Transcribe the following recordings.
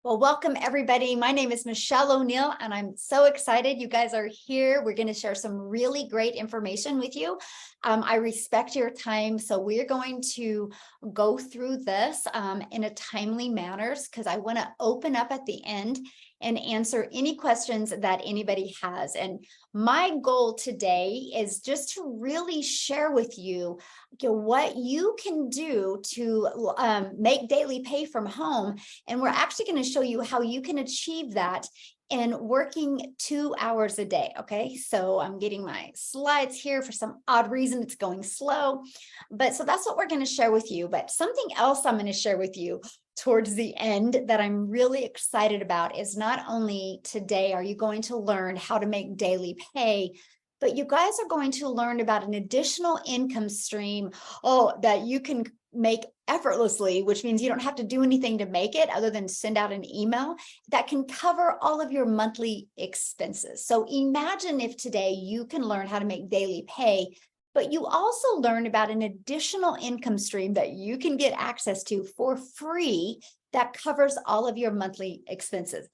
Well, welcome everybody. My name is Michelle O'Neill, and I'm so excited you guys are here. We're going to share some really great information with you. I respect your time, so we're going to go through this in a timely manner because I want to open up at the end and answer any questions that anybody has. And my goal today is just to really share with you, what you can do to make daily pay from home. And we're actually going to show you how you can achieve that in working 2 hours a day. Okay, so I'm getting my slides here. For some odd reason, it's going slow, but so that's what we're going to share with you. But something else I'm going to share with you towards the end that I'm really excited about is not only today are you going to learn how to make daily pay, but you guys are going to learn about an additional income stream that you can make effortlessly, which means you don't have to do anything to make it other than send out an email that can cover all of your monthly expenses. So imagine if today you can learn how to make daily pay, but you also learn about an additional income stream that you can get access to for free that covers all of your monthly expenses.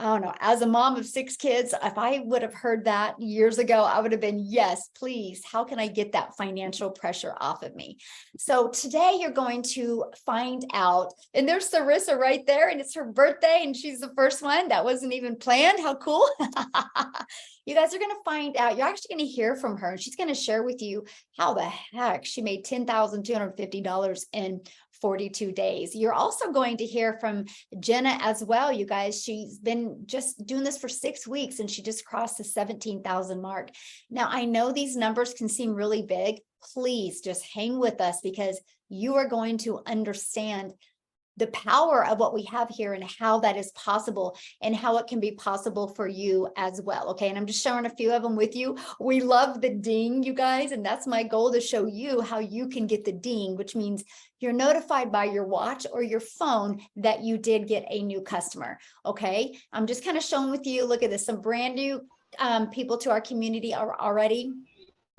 I don't know, as a mom of 6 kids, if I would have heard that years ago, I would have been, yes, please, how can I get that financial pressure off of me? So today you're going to find out, and there's Sarissa right there, and it's her birthday, and she's the first one. That wasn't even planned. How cool. You guys are going to find out, you're actually going to hear from her, and she's going to share with you how the heck she made $10,250 in 42 days. You're also going to hear from Jenna as well, you guys. She's been just doing this for 6 weeks and she just crossed the 17,000 mark. Now, I know these numbers can seem really big. Please just hang with us because you are going to understand the power of what we have here and how that is possible and how it can be possible for you as well. Okay. And I'm just sharing a few of them with you. We love the ding, you guys. And that's my goal, to show you how you can get the ding, which means you're notified by your watch or your phone that you did get a new customer. Okay. I'm just kind of showing with you, look at this, some brand new people to our community are already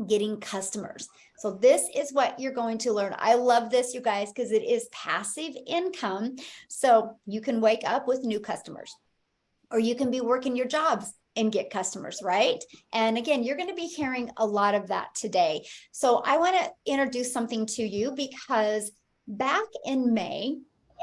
getting customers. So this is what you're going to learn. I love this, you guys, because it is passive income. So you can wake up with new customers, or you can be working your jobs and get customers, right? And again, you're going to be hearing a lot of that today. So I want to introduce something to you because back in May,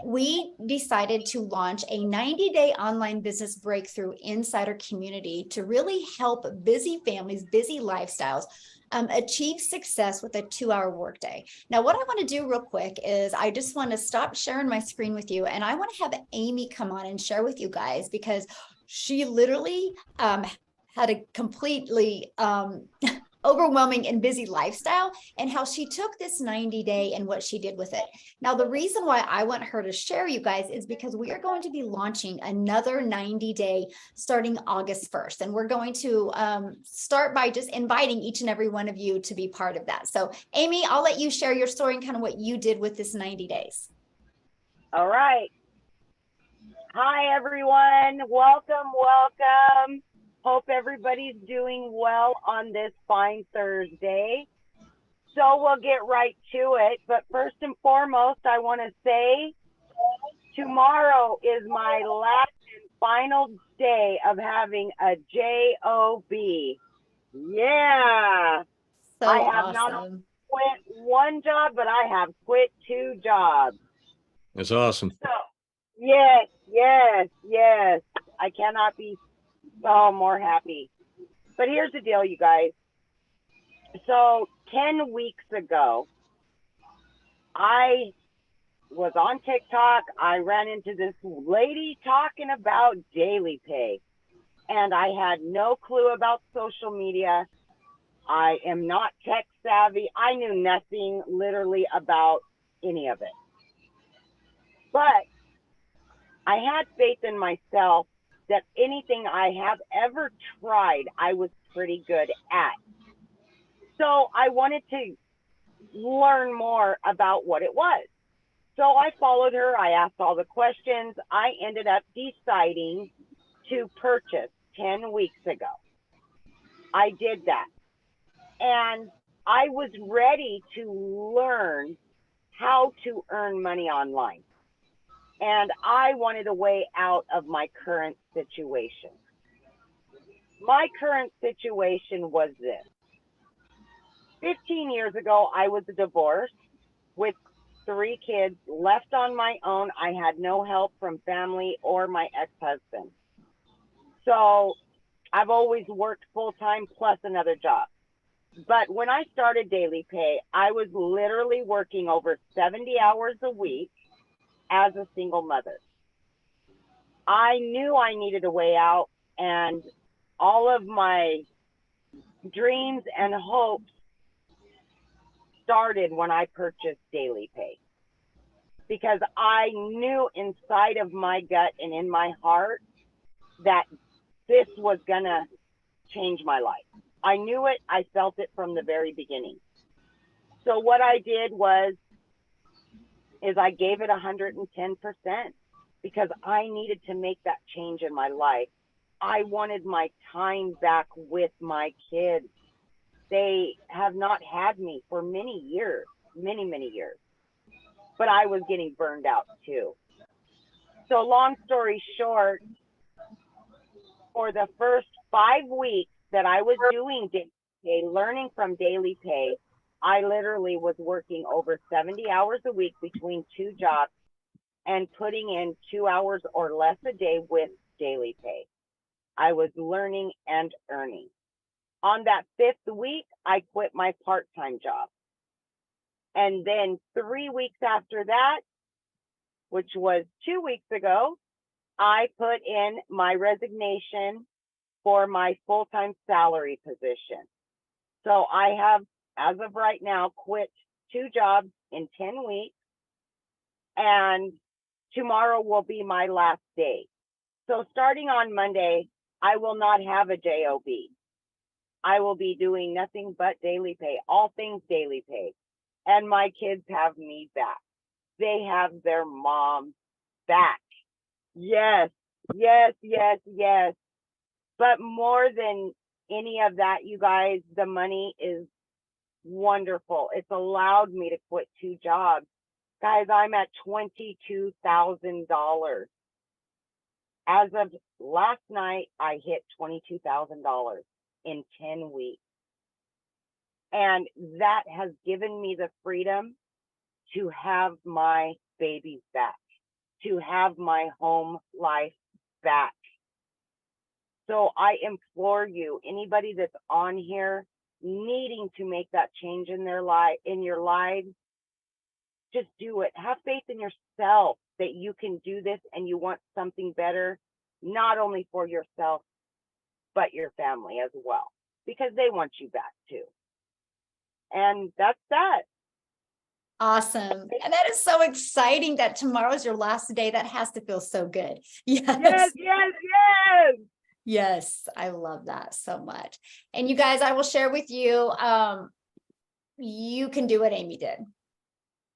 we decided to launch a 90-day online business breakthrough inside our community to really help busy families, busy lifestyles, achieve success with a 2-hour workday. Now, what I want to do real quick is I just want to stop sharing my screen with you, and I want to have Amy come on and share with you guys because she literally had a completely overwhelming and busy lifestyle, and how she took this 90-day and what she did with it. Now, the reason why I want her to share, you guys, is because we are going to be launching another 90-day starting August 1st. And we're going to start by just inviting each and every one of you to be part of that. So Amy, I'll let you share your story and kind of what you did with this 90 days. All right. Hi, everyone. Welcome, welcome. Hope everybody's doing well on this fine Thursday. So we'll get right to it. But first and foremost, I want to say tomorrow is my last and final day of having a job. Yeah. So I have awesome. not only quit one job, but I have quit 2 jobs. That's awesome. So, yes, yes, yes. I cannot be more happy. But here's the deal, you guys. So 10 weeks ago, I was on TikTok. I ran into this lady talking about daily pay, and I had no clue about social media. I am not tech savvy. I knew nothing literally about any of it. But I had faith in myself that anything I have ever tried, I was pretty good at. So I wanted to learn more about what it was. So I followed her. I asked all the questions. I ended up deciding to purchase 10 weeks ago. I did that. And I was ready to learn how to earn money online. And I wanted a way out of my current situation. My current situation was this. 15 years ago, I was divorced with 3 kids, left on my own. I had no help from family or my ex-husband. So I've always worked full-time plus another job. But when I started Daily Pay, I was literally working over 70 hours a week as a single mother. I knew I needed a way out, and all of my dreams and hopes started when I purchased Daily Pay, because I knew inside of my gut and in my heart that this was gonna change my life. I knew it. I felt it from the very beginning. So what I did is I gave it 110% because I needed to make that change in my life. I wanted my time back with my kids. They have not had me for many years, many, many years. But I was getting burned out too. So long story short, for the first 5 weeks that I was doing Daily Pay, learning from Daily Pay, I literally was working over 70 hours a week between 2 jobs and putting in 2 hours or less a day with Daily Pay. I was learning and earning. On that 5th week, I quit my part-time job. And then 3 weeks after that, which was 2 weeks ago, I put in my resignation for my full-time salary position. So I have, as of right now, quit 2 jobs in 10 weeks, and tomorrow will be my last day. So starting on Monday, I will not have a job. I will be doing nothing but Daily Pay, all things Daily Pay. And my kids have me back. They have their mom back. Yes, yes, yes, yes. But more than any of that, you guys, the money is wonderful. It's allowed me to quit 2 jobs. Guys, I'm at $22,000. As of last night, I hit $22,000 in 10 weeks. And that has given me the freedom to have my babies back, to have my home life back. So I implore you, anybody that's on here needing to make that change in their life, in your lives, just do it. Have faith in yourself that you can do this, and you want something better, not only for yourself, but your family as well, because they want you back too. And that's that. Awesome. And that is so exciting that tomorrow is your last day. That has to feel so good. Yes. Yes, yes, yes. Yes, I love that so much. And you guys, I will share with you, you can do what Amy did.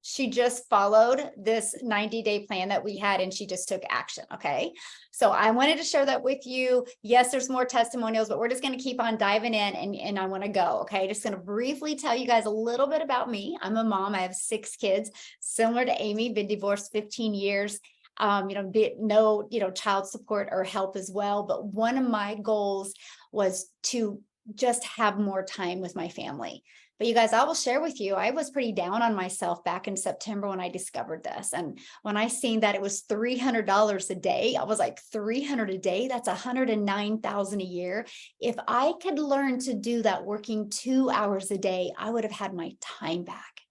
She just followed this 90-day plan that we had, and she just took action. Okay. So I wanted to share that with you. Yes, there's more testimonials, but we're just going to keep on diving in, and I want to go. Okay. Just going to briefly tell you guys a little bit about me. I'm a mom. I have 6 kids, similar to Amy, been divorced 15 years. No, child support or help as well. But one of my goals was to just have more time with my family. But you guys, I will share with you, I was pretty down on myself back in September when I discovered this. And when I seen that it was $300 a day, I was like, $300 a day, that's $109,000 a year. If I could learn to do that working 2 hours a day, I would have had my time back.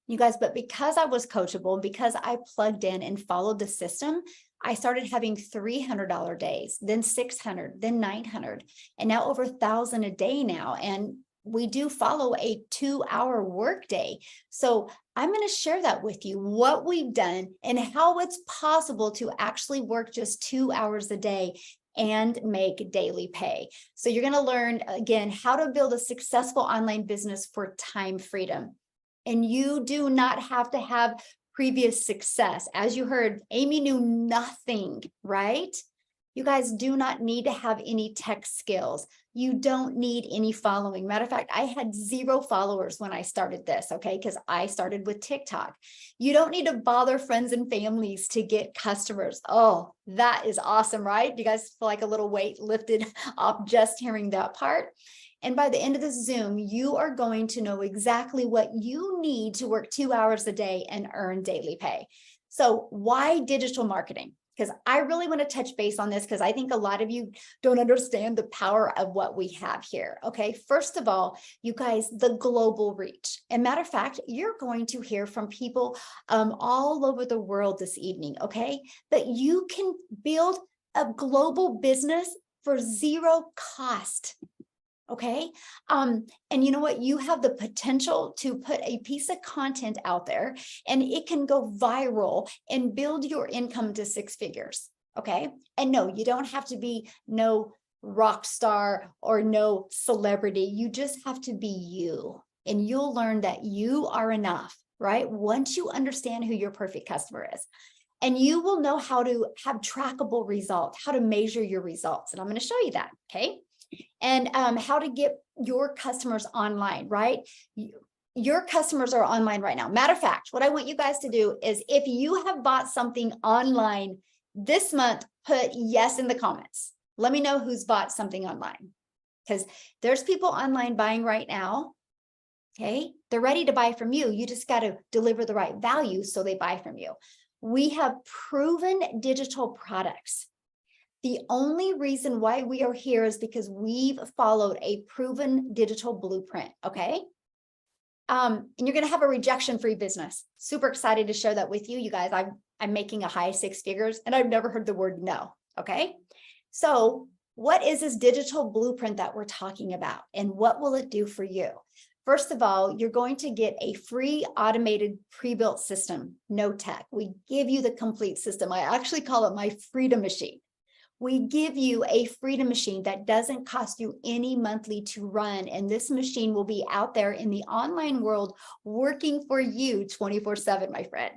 You guys, but because I was coachable and because I plugged in and followed the system, I started having $300 days, then $600, then $900, and now over $1,000 a day now. And we do follow a 2-hour workday. So I'm going to share that with you, what we've done and how it's possible to actually work just 2 hours a day and make daily pay. So you're going to learn, again, how to build a successful online business for time freedom. And you do not have to have previous success. As you heard, Amy knew nothing, right? You guys do not need to have any tech skills. You don't need any following. Matter of fact, I had 0 followers when I started this, okay? Because I started with TikTok. You don't need to bother friends and families to get customers. Oh, that is awesome, right? You guys feel like a little weight lifted off just hearing that part? And by the end of the Zoom, you are going to know exactly what you need to work 2 hours a day and earn daily pay. So why digital marketing? Because I really want to touch base on this because I think a lot of you don't understand the power of what we have here. Okay, first of all, you guys, the global reach. And matter of fact, you're going to hear from people all over the world this evening, okay? That you can build a global business for 0 cost. Okay. And you know what? You have the potential to put a piece of content out there and it can go viral and build your income to 6 figures. Okay. And no, you don't have to be no rock star or no celebrity. You just have to be you and you'll learn that you are enough, right? Once you understand who your perfect customer is. And you will know how to have trackable results, how to measure your results. And I'm going to show you that. Okay. And how to get your customers online, right? Your customers are online right now. Matter of fact, what I want you guys to do is if you have bought something online this month, put yes in the comments. Let me know who's bought something online because there's people online buying right now. Okay, they're ready to buy from you. You just got to deliver the right value so they buy from you. We have proven digital products. The only reason why we are here is because we've followed a proven digital blueprint, okay? And you're going to have a rejection-free business. Super excited to share that with you. You guys, I'm making a high 6 figures and I've never heard the word no, okay? So what is this digital blueprint that we're talking about and what will it do for you? First of all, you're going to get a free automated pre-built system, no tech. We give you the complete system. I actually call it my freedom machine. We give you a freedom machine that doesn't cost you any monthly to run. And this machine will be out there in the online world working for you 24/7, my friend.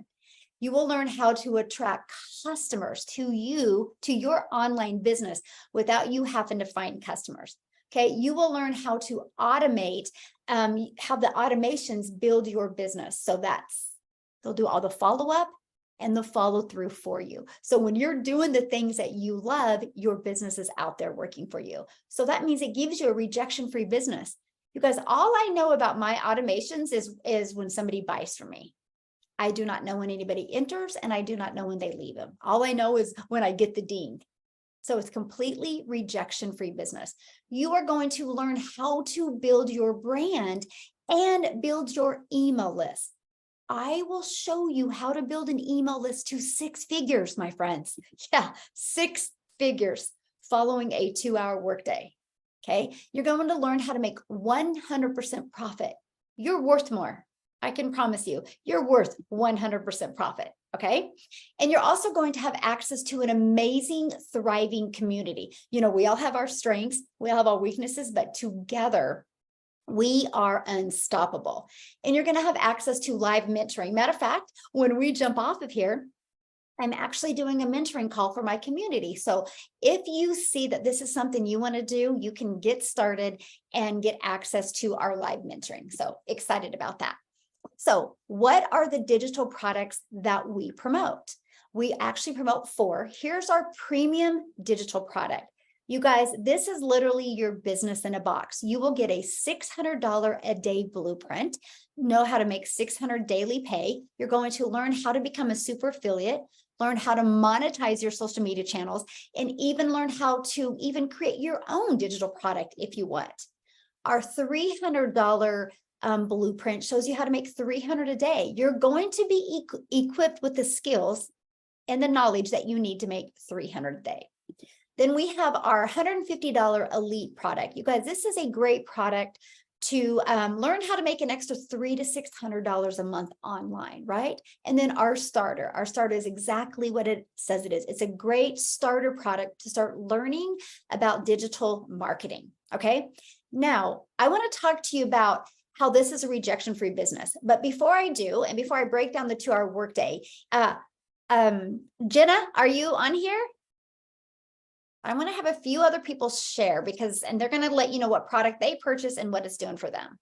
You will learn how to attract customers to you, to your online business without you having to find customers. Okay, you will learn how to automate, how the automations build your business. So they'll do all the follow-up and the follow through for you. So when you're doing the things that you love, your business is out there working for you. So that means it gives you a rejection-free business. Because all I know about my automations is when somebody buys from me. I do not know when anybody enters and I do not know when they leave them. All I know is when I get the ding. So it's completely rejection-free business. You are going to learn how to build your brand and build your email list. I will show you how to build an email list to 6 figures, my friends. Yeah, 6 figures following a 2-hour workday. Okay, you're going to learn how to make 100% profit. You're worth more. I can promise you, you're worth 100% profit. Okay, and you're also going to have access to an amazing, thriving community. You know, we all have our strengths, we all have our weaknesses, but together, we are unstoppable. And you're going to have access to live mentoring. Matter of fact, when we jump off of here, I'm actually doing a mentoring call for my community. So if you see that this is something you want to do, you can get started and get access to our live mentoring. So excited about that. So what are the digital products that we promote? We actually promote 4. Here's our premium digital product. You guys, this is literally your business in a box. You will get a $600 a day blueprint, know how to make 600 daily pay. You're going to learn how to become a super affiliate, learn how to monetize your social media channels, and even learn how to even create your own digital product if you want. Our $300 blueprint shows you how to make 300 a day. You're going to be equipped with the skills and the knowledge that you need to make 300 a day. Then we have our $150 elite product. You guys, this is a great product to learn how to make an extra $300 to $600 a month online, right? And then our starter is exactly what it says it is. It's a great starter product to start learning about digital marketing, okay? Now, I want to talk to you about how this is a rejection-free business. But before I do, and before I break down the 2-hour workday, Jenna, are you on here? I want to have a few other people share and they're going to let you know what product they purchase and what it's doing for them.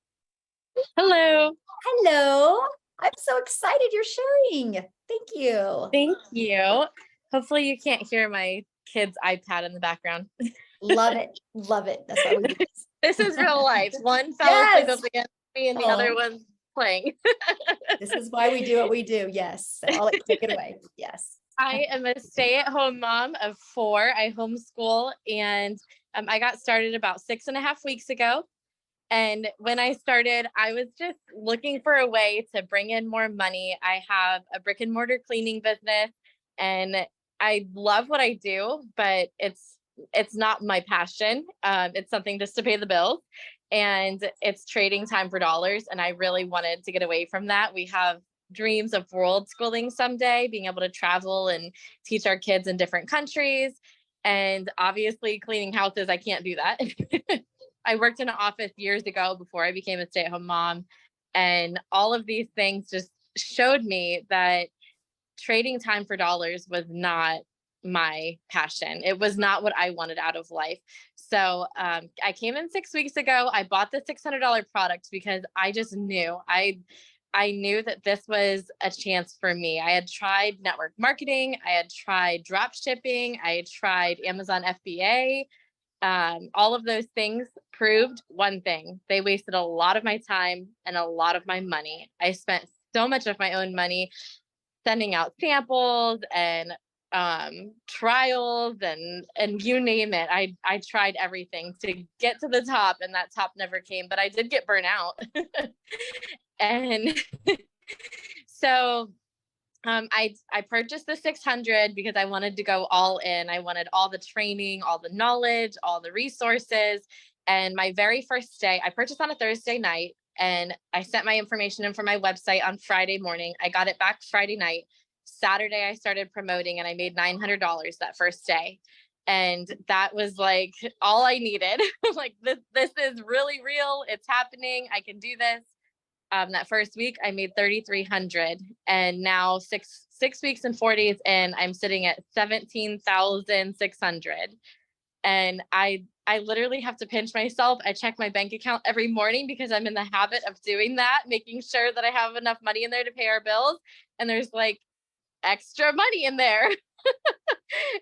Hello. Hello. I'm so excited you're sharing. Thank you. Thank you. Hopefully you can't hear my kid's iPad in the background. Love it. Love it. That's why we do this. This is real life. One fell asleep Yes. up against me and the Oh. other one's playing. This is why we do what we do. Yes. So I'll let you take it away. Yes. I am a stay-at-home mom of 4. I homeschool, and I got started about 6.5 weeks ago. And when I started, I was just looking for a way to bring in more money. I have a brick and mortar cleaning business, and I love what I do, but it's not my passion. It's something just to pay the bills, and it's trading time for dollars. And I really wanted to get away from that. We have dreams of world schooling someday, being able to travel and teach our kids in different countries. And obviously, cleaning houses, I can't do that. I worked in an office years ago before I became a stay-at-home mom. And all of these things just showed me that trading time for dollars was not my passion. It was not what I wanted out of life. So I came in 6 weeks ago. I bought the $600 product because I just knew I knew that this was a chance for me. I had tried network marketing. I had tried drop shipping. I had tried Amazon FBA. All of those things proved one thing. They wasted a lot of my time and a lot of my money. I spent so much of my own money sending out samples and trials and you name it. I tried everything to get to the top, and that top never came, but I did get burnt out. And so I purchased the 600 because I wanted to go all in. I wanted all the training, all the knowledge, all the resources. And my very first day, I purchased on a Thursday night, and I sent my information in for my website on Friday morning. I got it back Friday night. Saturday, I started promoting, and I made $900 that first day. And that was like all I needed. Like this is really real. It's happening. I can do this. That first week I made 3,300, and now six weeks and 4 days in, I'm sitting at 17,600. And I literally have to pinch myself. I check my bank account every morning because I'm in the habit of doing that, making sure that I have enough money in there to pay our bills. And there's like extra money in there.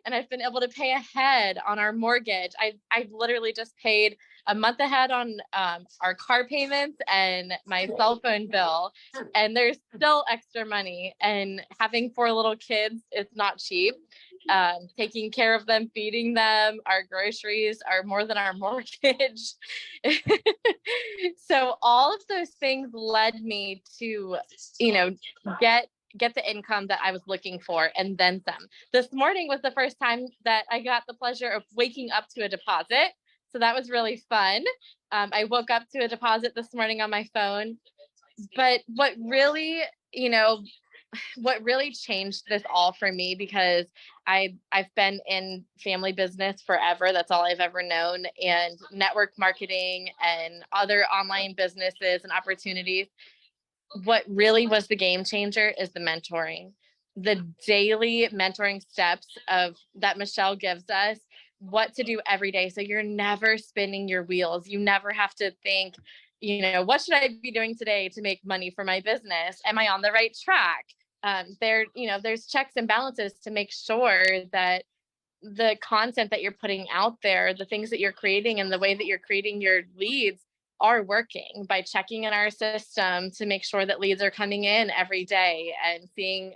And I've been able to pay ahead on our mortgage. I literally just paid a month ahead on our car payments and my cell phone bill, and there's still extra money. And having 4 little kids, it's not cheap. Taking care of them, feeding them, our groceries are more than our mortgage. So all of those things led me to, get the income that I was looking for, and then some. This morning was the first time that I got the pleasure of waking up to a deposit. So that was really fun. I woke up to a deposit this morning on my phone. But what really changed this all for me, because I've been in family business forever. That's all I've ever known, and network marketing and other online businesses and opportunities. What really was the game changer is the mentoring, the daily mentoring steps of that Michelle gives us, what to do every day. So you're never spinning your wheels. You never have to think, what should I be doing today to make money for my business? Am I on the right track? There's checks and balances to make sure that the content that you're putting out there, the things that you're creating, and the way that you're creating your leads are working, by checking in our system to make sure that leads are coming in every day, and seeing,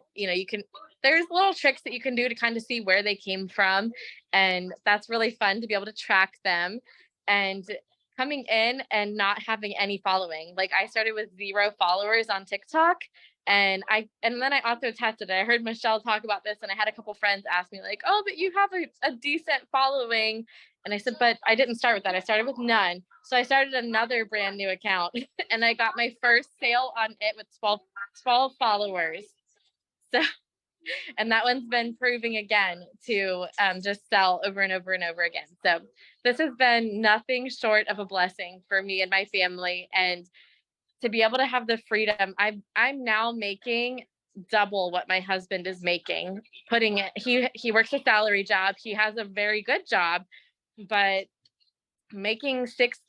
there's little tricks that you can do to kind of see where they came from. And that's really fun to be able to track them. And coming in and not having any following. Like, I started with 0 followers on TikTok. And then I also tested it. I heard Michelle talk about this, and I had a couple friends ask me like, oh, but you have a decent following. And I said, but I didn't start with that. I started with none. So I started another brand new account, and I got my first sale on it with 12 followers. So, and that one's been proving again to just sell over and over and over again. So this has been nothing short of a blessing for me and my family. And to be able to have the freedom, I'm now making double what my husband is making, putting it, he works a salary job. He has a very good job, but making 6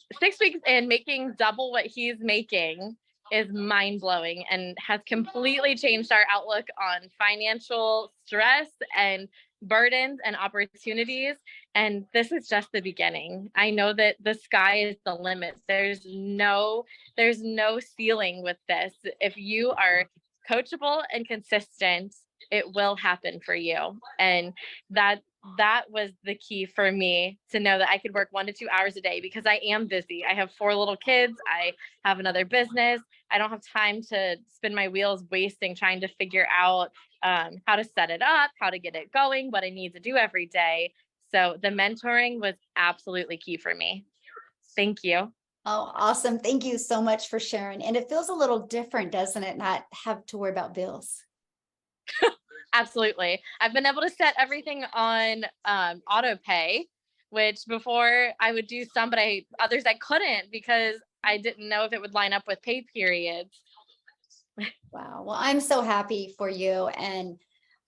weeks and making double what he's making is mind blowing and has completely changed our outlook on financial stress and burdens and opportunities. And this is just the beginning. I know that the sky is the limit. There's no ceiling with this. If you are coachable and consistent, it will happen for you. And that was the key for me, to know that I could work 1 to 2 hours a day, because I am busy. I have 4 little kids. I have another business. I don't have time to spin my wheels wasting trying to figure out how to set it up, how to get it going, what I need to do every day. So the mentoring was absolutely key for me. Thank you. Oh, awesome. Thank you so much for sharing. And it feels a little different, doesn't it? Not have to worry about bills. Absolutely. I've been able to set everything on auto pay, which before I would do some, but others I couldn't, because I didn't know if it would line up with pay periods. Wow. Well, I'm so happy for you. And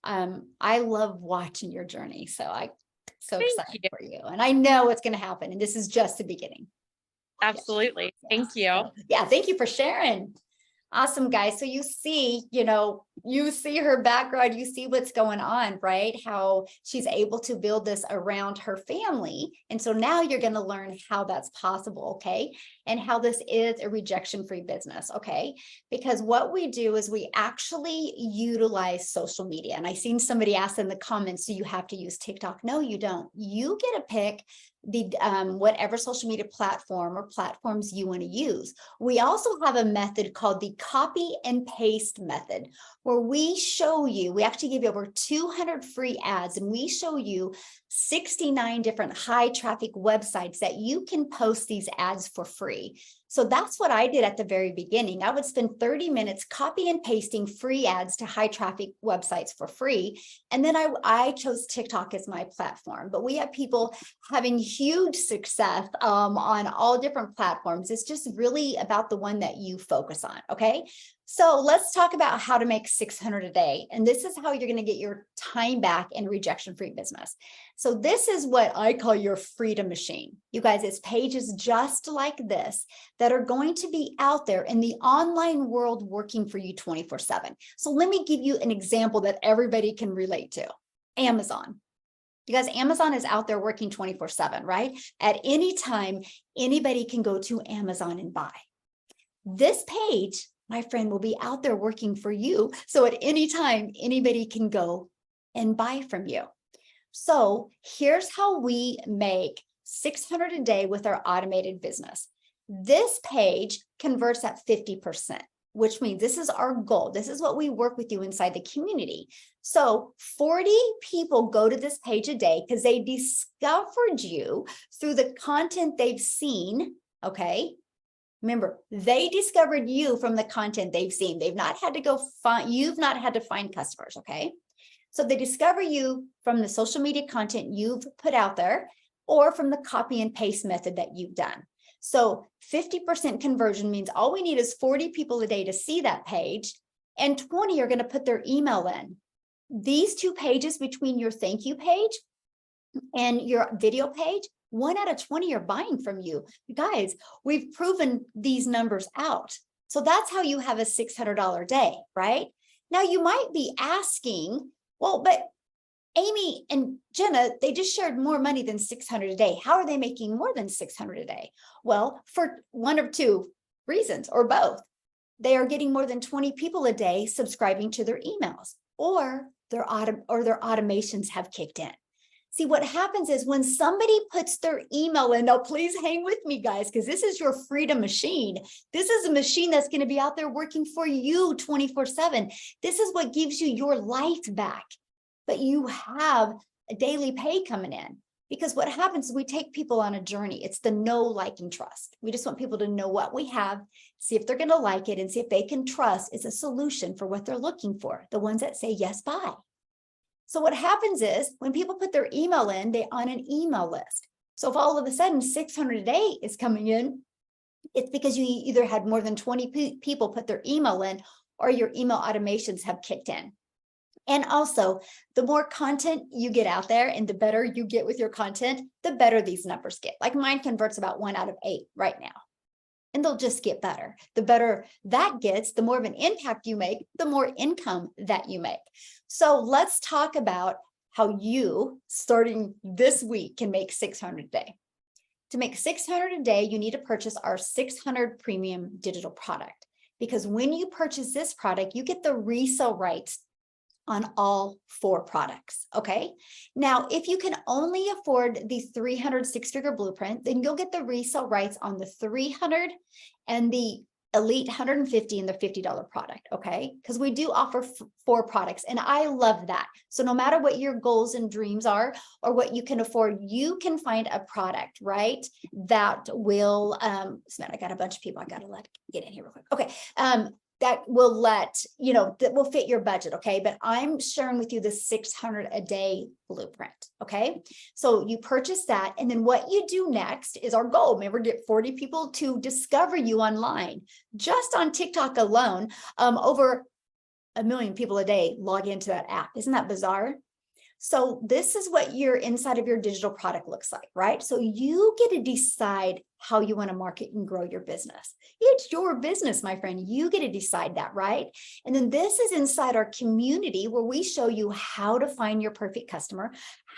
I love watching your journey. So Thank excited you. for you. And I know it's going to happen. And this is just the beginning. Absolutely. Thank you. So, yeah. Thank you for sharing. Awesome, guys. So you see her background, you see what's going on, right? How she's able to build this around her family. And so now you're going to learn how that's possible, okay? And how this is a rejection-free business, okay? Because what we do is we actually utilize social media. And I seen somebody ask in the comments, do you have to use TikTok? No, you don't. You get to pick the whatever social media platform or platforms you want to use. We also have a method called the copy and paste method, where we show you, we actually give you over 200 free ads, and we show you 69 different high traffic websites that you can post these ads for free. So that's what I did at the very beginning. I would spend 30 minutes copy and pasting free ads to high traffic websites for free. And then I chose TikTok as my platform, but we have people having huge success on all different platforms. It's just really about the one that you focus on. Okay. So let's talk about how to make 600 a day. And this is how you're going to get your time back in rejection-free business. So this is what I call your freedom machine. You guys, it's pages just like this that are going to be out there in the online world working for you 24/7. So let me give you an example that everybody can relate to. Amazon. You guys, Amazon is out there working 24/7, right? At any time, anybody can go to Amazon and buy. This page, my friend, will be out there working for you. So at any time, anybody can go and buy from you. So here's how we make 600 a day with our automated business. This page converts at 50%, which means this is our goal. This is what we work with you inside the community. So 40 people go to this page a day because they discovered you through the content they've seen, okay? Remember, they discovered you from the content they've seen. They've not had to go find, you've not had to find customers, okay? So they discover you from the social media content you've put out there, or from the copy and paste method that you've done. So 50% conversion means all we need is 40 people a day to see that page, and 20 are going to put their email in. These two pages between your thank you page and your video page, 1 out of 20 are buying from you. You guys, we've proven these numbers out. So that's how you have a $600 day, right? Now you might be asking, well, but Amy and Jenna, they just shared more money than 600 a day. How are they making more than 600 a day? Well, for one of two reasons, or both. They are getting more than 20 people a day subscribing to their emails, or their automations have kicked in. See, what happens is when somebody puts their email in, now please hang with me, guys, because this is your freedom machine. This is a machine that's going to be out there working for you 24/7. This is what gives you your life back. But you have a daily pay coming in, because what happens is we take people on a journey. It's the know, like, and trust. We just want people to know what we have, see if they're going to like it, and see if they can trust it's a solution for what they're looking for. The ones that say yes, buy. So what happens is when people put their email in, they're on an email list. So if all of a sudden 600 a day is coming in, it's because you either had more than 20 people put their email in, or your email automations have kicked in. And also, the more content you get out there and the better you get with your content, the better these numbers get. Like mine converts about 1 out of 8 right now. And they'll just get better. The better that gets, the more of an impact you make, the more income that you make. So let's talk about how you, starting this week, can make $600 a day. To make $600 a day, you need to purchase our 600 premium digital product. Because when you purchase this product, you get the resale rights on all 4 products, okay? Now, if you can only afford the 300 six-figure blueprint, then you'll get the resale rights on the 300 and the elite 150 and the $50 product, okay? Because we do offer 4 products, and I love that. So no matter what your goals and dreams are or what you can afford, you can find a product, right? That will, I got a bunch of people I gotta let get in here real quick. Okay, that will that will fit your budget, okay? But I'm sharing with you the 600 a day blueprint, okay? So you purchase that, and then what you do next is our goal. Remember, get 40 people to discover you online. Just on TikTok alone, over 1 million people a day log into that app. Isn't that bizarre? So this is what your inside of your digital product looks like, right? So you get to decide how you want to market and grow your business. It's your business, my friend. You get to decide that, right? And then this is inside our community where we show you how to find your perfect customer,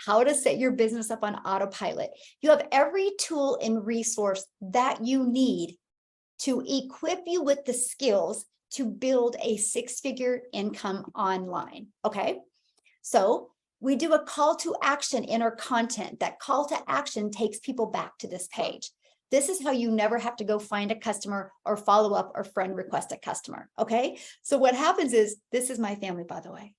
how to set your business up on autopilot. You have every tool and resource that you need to equip you with the skills to build a 6-figure income online, okay? So we do a call to action in our content. That call to action takes people back to this page. This is how you never have to go find a customer or follow up or friend request a customer, okay? So what happens is, this is my family, by the way.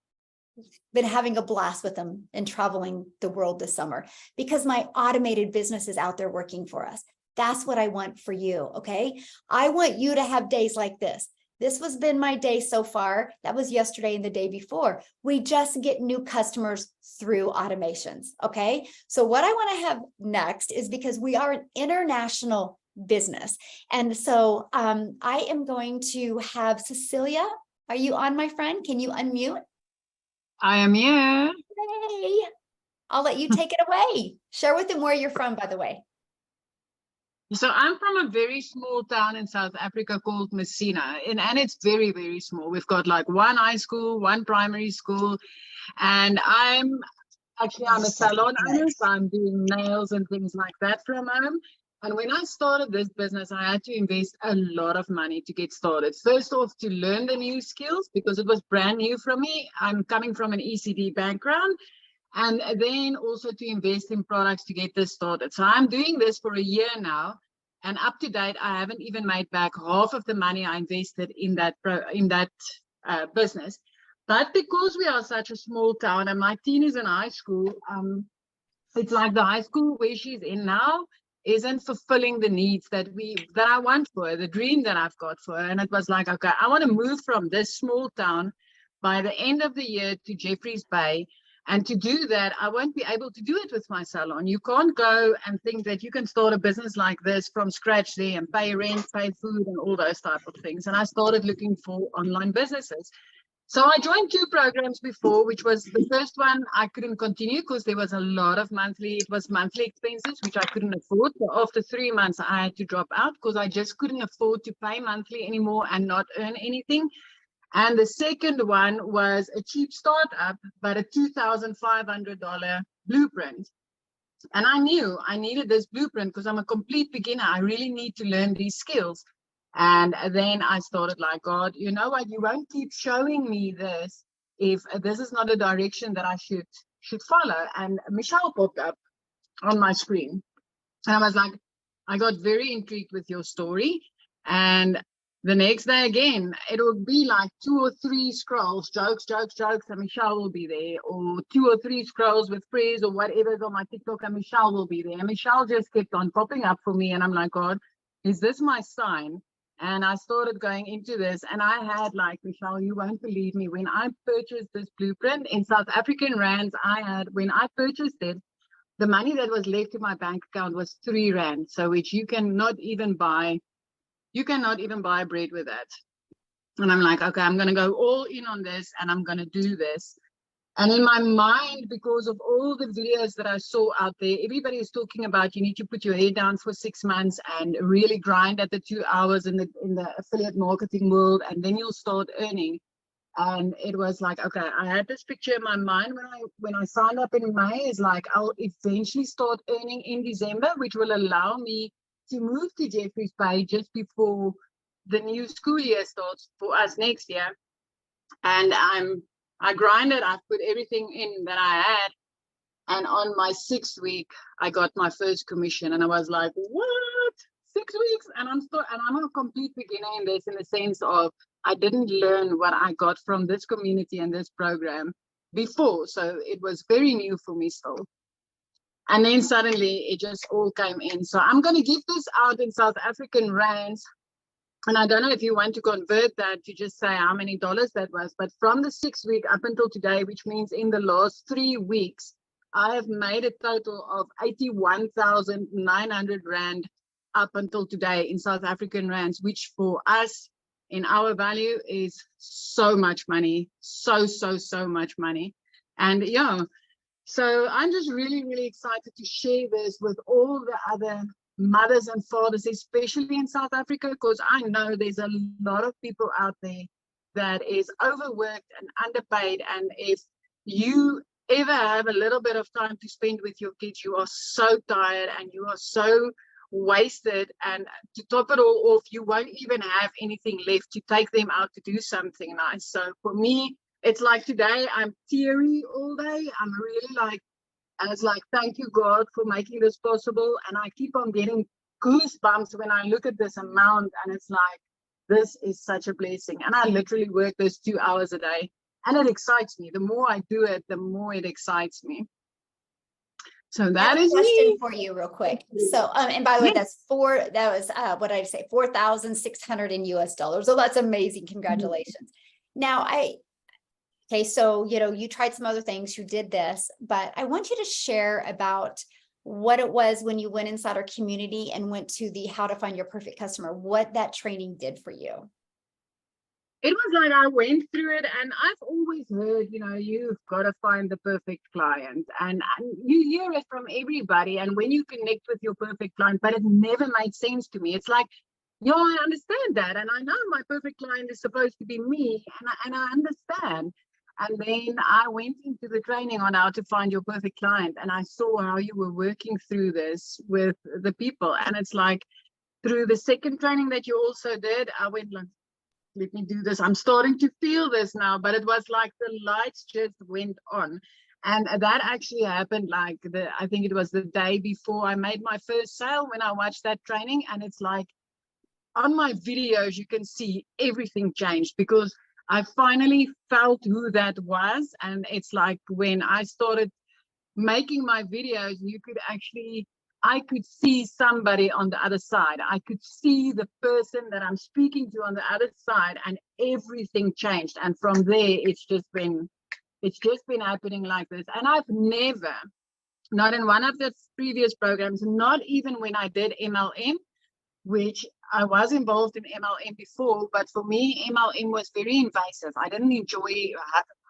Been having a blast with them and traveling the world this summer because my automated business is out there working for us. That's what I want for you, okay? I want you to have days like this. This has been my day so far. That was yesterday and the day before. We just get new customers through automations, okay? So what I want to have next is, because we are an international business. And so I am going to have Cecilia. Are you on, my friend? Can you unmute? I am here. Hey, I'll let you take it away. Share with them where you're from, by the way. So I'm from a very small town in South Africa called Messina, and it's very, very small. We've got like 1 high school, 1 primary school, and I'm a salon owner, so I'm doing nails and things like that from home. And when I started this business, I had to invest a lot of money to get started. First off, to learn the new skills, because it was brand new for me. I'm coming from an ECD background. And then also to invest in products to get this started. So I'm doing this for a year now, and up to date, I haven't even made back half of the money I invested in that business. But because we are such a small town, and my teen is in high school, it's like the high school where she's in now isn't fulfilling the needs that I want for her, the dream that I've got for her. And it was like, okay, I want to move from this small town by the end of the year to Jeffreys Bay. And to do that, I won't be able to do it with my salon. You can't go and think that you can start a business like this from scratch there and pay rent, pay food, and all those type of things. And I started looking for online businesses. So I joined 2 programs before, which was the first one I couldn't continue because there was a lot of monthly expenses, which I couldn't afford. So after 3 months, I had to drop out because I just couldn't afford to pay monthly anymore and not earn anything. And the second one was a cheap startup, but a $2,500 blueprint. And I knew I needed this blueprint because I'm a complete beginner. I really need to learn these skills. And then I started like, God, you know what? You won't keep showing me this if this is not a direction that I should follow. And Michelle popped up on my screen. And I was like, I got very intrigued with your story. And the next day again, it will be like 2 or 3 scrolls, jokes, and Michelle will be there, or 2 or 3 scrolls with praise or whatever's on my TikTok, and Michelle will be there. And Michelle just kept on popping up for me, and I'm like, God, is this my sign? And I started going into this, and I had, like, Michelle, you won't believe me, when I purchased this blueprint in South African rands, when I purchased it, the money that was left in my bank account was 3 rand, so which you cannot even buy bread with that. And I'm like, okay, I'm going to go all in on this and I'm going to do this. And in my mind, because of all the videos that I saw out there, everybody is talking about you need to put your head down for 6 months and really grind at the 2 hours in the affiliate marketing world, and then you'll start earning. And it was like, okay, I had this picture in my mind when I signed up in May, is like, I'll eventually start earning in December, which will allow me to move to Jeffrey's Bay just before the new school year starts for us next year. And I grinded, I put everything in that I had. And on my 6th week, I got my first commission. And I was like, what? 6 weeks? And I'm a complete beginner in this, in the sense of I didn't learn what I got from this community and this program before. So it was very new for me still. And then suddenly it just all came in. So I'm going to give this out in South African rands. And I don't know if you want to convert that to just say how many dollars that was, but from the 6th week up until today, which means in the last 3 weeks, I have made a total of 81,900 Rand up until today in South African rands, which for us in our value is so much money, so much money. And yeah, so I'm just really, really excited to share this with all the other mothers and fathers, especially in South Africa, because I know there's a lot of people out there that is overworked and underpaid. And if you ever have a little bit of time to spend with your kids, you are so tired and you are so wasted. And to top it all off, you won't even have anything left to take them out to do something nice. So for me, it's like today I'm teary all day. I'm really like, and it's like, thank you, God, for making this possible. And I keep on getting goosebumps when I look at this amount. And it's like, this is such a blessing. And I literally work those 2 hours a day. And it excites me. The more I do it, the more it excites me. So that is question me. for you real quick. So, and by the way, Yes. that was, what did I say? 4,600 in US dollars. So that's amazing. Congratulations. Now okay, so, you tried some other things, you did this, but I want you to share about what it was when you went inside our community and went to the How to Find Your Perfect Customer, what that training did for you. It was like I went through it, and I've always heard, you've got to find the perfect client, and you hear it from everybody. And when you connect with your perfect client, but it never made sense to me. It's like, I understand that, and I know my perfect client is supposed to be me, and I understand. And then I went into the training on how to find your perfect client, and I saw how you were working through this with the people. And it's like, through the second training that you also did, I went like, let me do this. I'm starting to feel this now, but it was like the lights just went on. And that actually happened like I think it was the day before I made my first sale when I watched that training. And it's like, on my videos, you can see everything changed because I finally felt who that was. And it's like when I started making my videos, I could see somebody on the other side. I could see the person that I'm speaking to on the other side, and everything changed. And from there, it's just been happening like this. And I've never, not in one of the previous programs, not even when I did MLM, which I was involved in MLM before, but for me, MLM was very invasive. I didn't enjoy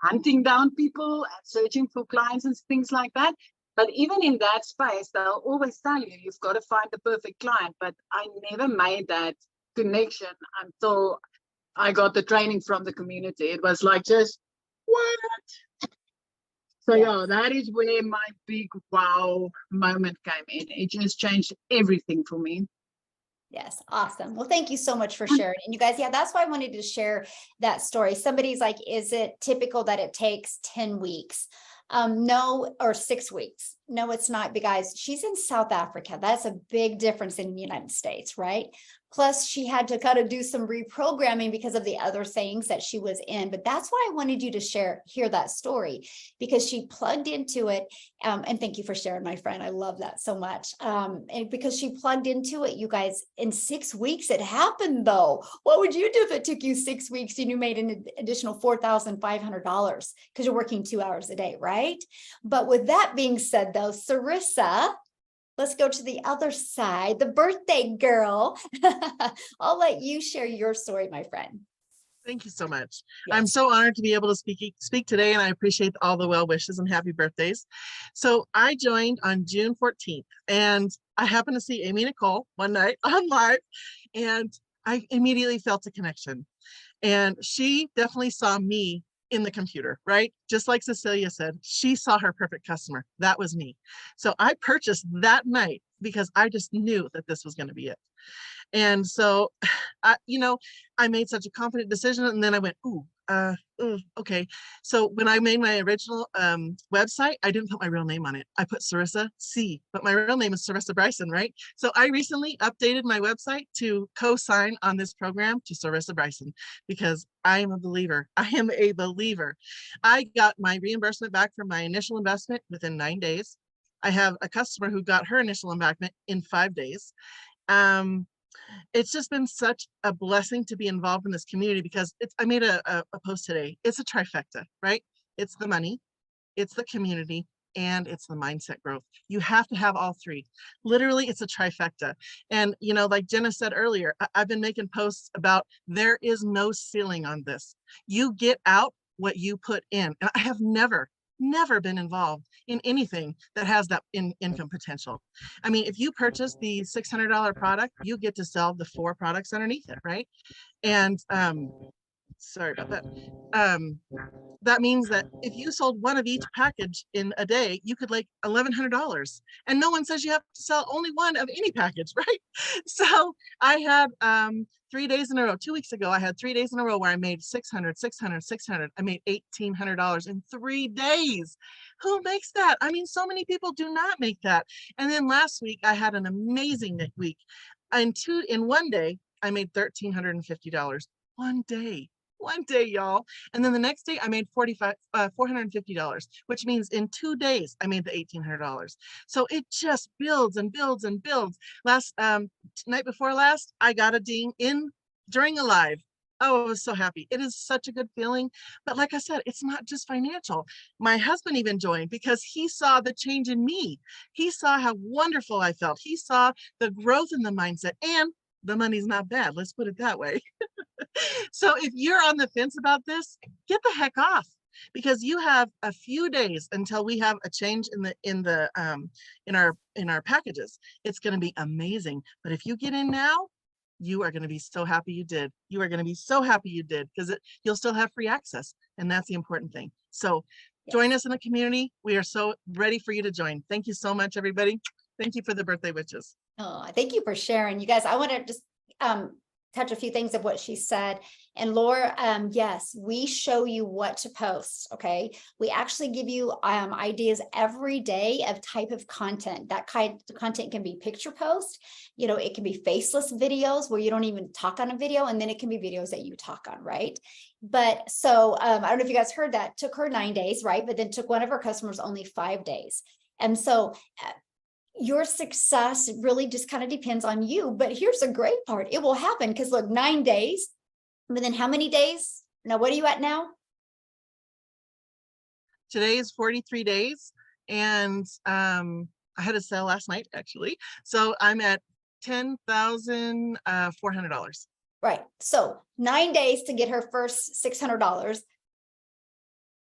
hunting down people and searching for clients and things like that. But even in that space, they'll always tell you, you've got to find the perfect client. But I never made that connection until I got the training from the community. It was like, just what? So yeah, that is where my big wow moment came in. It just changed everything for me. Yes. Awesome. Well, thank you so much for sharing. And you guys, that's why I wanted to share that story. Somebody's like, is it typical that it takes 10 weeks? No, or 6 weeks. No, it's not. But guys, she's in South Africa. That's a big difference in the United States, right? Plus, she had to kind of do some reprogramming because of the other things that she was in. But that's why I wanted you to hear that story, because she plugged into it. And thank you for sharing, my friend. I love that so much. And because she plugged into it, you guys, in 6 weeks, it happened though. What would you do if it took you 6 weeks and you made an additional $4,500 because you're working 2 hours a day, right? But with that being said, though, Sarissa, let's go to the other side, the birthday girl. I'll let you share your story, my friend. Thank you so much. Yes. I'm so honored to be able to speak today, and I appreciate all the well wishes and happy birthdays. So I joined on June 14th, and I happened to see Amy Nicole one night on live, and I immediately felt a connection. And she definitely saw me in the computer, right? Just like Cecilia said, she saw her perfect customer. That was me. So I purchased that night because I just knew that this was going to be it. And so, I made such a confident decision, and then I went, okay. So when I made my original website, I didn't put my real name on it. I put Sarissa C, but my real name is Sarissa Bryson, right? So I recently updated my website to co-sign on this program to Sarissa Bryson because I am a believer. I am a believer. I got my reimbursement back from my initial investment within 9 days. I have a customer who got her initial investment in 5 days. It's just been such a blessing to be involved in this community because I made a post today. It's a trifecta, right? It's the money, it's the community, and it's the mindset growth. You have to have all three. Literally, it's a trifecta. And, like Jenna said earlier, I've been making posts about there is no ceiling on this. You get out what you put in. And I have never been involved in anything that has that income potential. I mean, if you purchase the $600 product, you get to sell the 4 products underneath it, right? And sorry about that. That means that if you sold one of each package in a day, you could like $1,100. And no one says you have to sell only one of any package, right? So I had 3 days in a row. 2 weeks ago, I had 3 days in a row where I made 600, 600, 600. I made $1,800 in 3 days. Who makes that? I mean, so many people do not make that. And then last week, I had an amazing week. In 1 day, I made $1,350. 1 day. 1 day, y'all. And then the next day I made $450, which means in 2 days I made the $1,800. So it just builds and builds and builds. Last night before last, I got a ding in during a live. Oh, I was so happy. It is such a good feeling. But like I said, it's not just financial. My husband even joined because he saw the change in me. He saw how wonderful I felt. He saw the growth in the mindset, and the money's not bad. Let's put it that way. So if you're on the fence about this, get the heck off, because you have a few days until we have a change in our packages. It's going to be amazing. But if you get in now, you are going to be so happy you did. You are going to be so happy you did, because you'll still have free access, and that's the important thing. So join us in the community. We are so ready for you to join. Thank you so much, everybody. Thank you for the birthday wishes. Oh, thank you for sharing. You guys, I want to just touch a few things of what she said. And Laura, yes, we show you what to post. Okay. We actually give you ideas every day of type of content. That kind of content can be picture post, it can be faceless videos where you don't even talk on a video. And then it can be videos that you talk on, right? But so I don't know if you guys heard that. Took her 9 days, right? But then took one of her customers only 5 days. And so your success really just kind of depends on you. But here's the great part. It will happen because look, 9 days, but then how many days? Now, what are you at now? Today is 43 days. And I had a sale last night, actually. So I'm at $10,400. Right. So 9 days to get her first $600.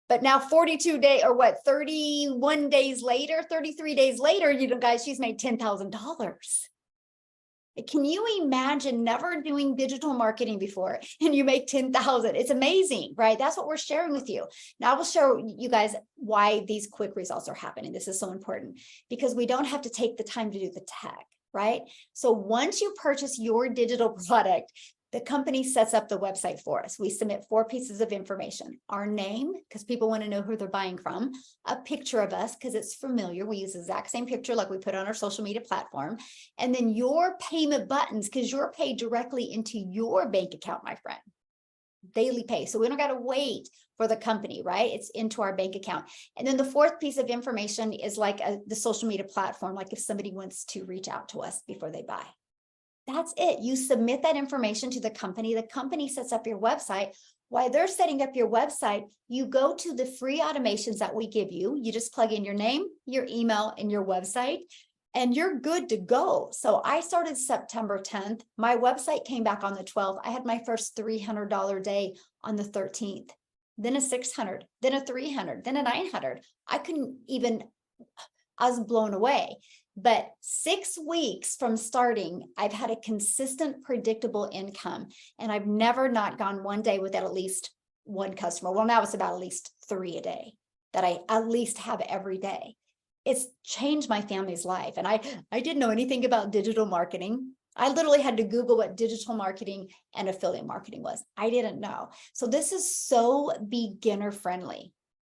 But now 42 days or 31 days later, 33 days later, guys, she's made $10,000. Can you imagine never doing digital marketing before and you make 10,000? It's amazing, right? That's what we're sharing with you. Now I will show you guys why these quick results are happening. This is so important because we don't have to take the time to do the tech, right? So once you purchase your digital product, the company sets up the website for us. We submit 4 pieces of information: our name, because people want to know who they're buying from, a picture of us, because it's familiar. We use the exact same picture like we put on our social media platform, and then your payment buttons, because you're paid directly into your bank account, my friend. Daily pay. So we don't got to wait for the company, right? It's into our bank account. And then the 4th piece of information is like the social media platform, like if somebody wants to reach out to us before they buy. That's it. You submit that information to the company sets up your website. While they're setting up your website, you go to the free automations that we give you. You just plug in your name, your email, and your website. and you're good to go. So I started September 10th. My website came back on the 12th. I had my first $300 day on the 13th, then a 600, then a 300, then a 900. I was blown away. But 6 weeks from starting, I've had a consistent, predictable income, and I've never not gone one day without at least one customer. Well, now it's about at least 3 a day that I at least have every day. It's changed my family's life. And I didn't know anything about digital marketing. I literally had to Google what digital marketing and affiliate marketing was. I didn't know. So this is so beginner friendly.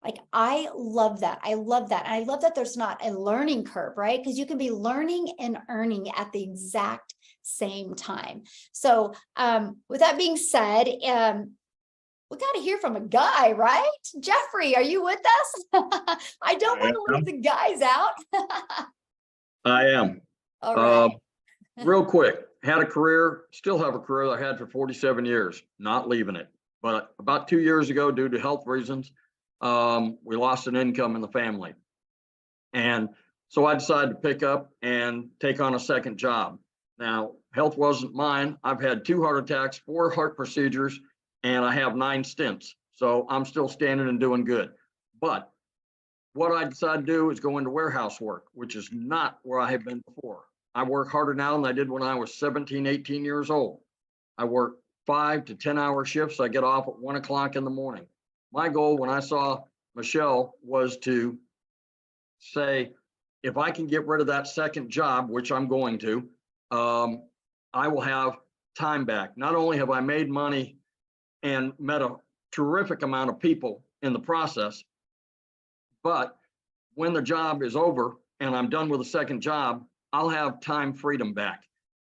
Like, I love that. I love that. And I love that there's not a learning curve, right? Because you can be learning and earning at the exact same time. So with that being said, we got to hear from a guy, right? Jeffrey, are you with us? I don't want to leave the guys out. I am. All right. Real quick, had a career, still have a career I had for 47 years, not leaving it. But about 2 years ago, due to health reasons, we lost an income in the family. And so I decided to pick up and take on a second job. Now, health wasn't mine. I've had 2 heart attacks, 4 heart procedures, and I have 9 stents. So I'm still standing and doing good. But what I decided to do is go into warehouse work, which is not where I have been before. I work harder now than I did when I was 17, 18 years old. I work 5 to 10 hour shifts. I get off at 1 o'clock in the morning. My goal when I saw Michelle was to say, if I can get rid of that second job, which I'm going to, I will have time back. Not only have I made money and met a terrific amount of people in the process, but when the job is over and I'm done with the second job, I'll have time freedom back.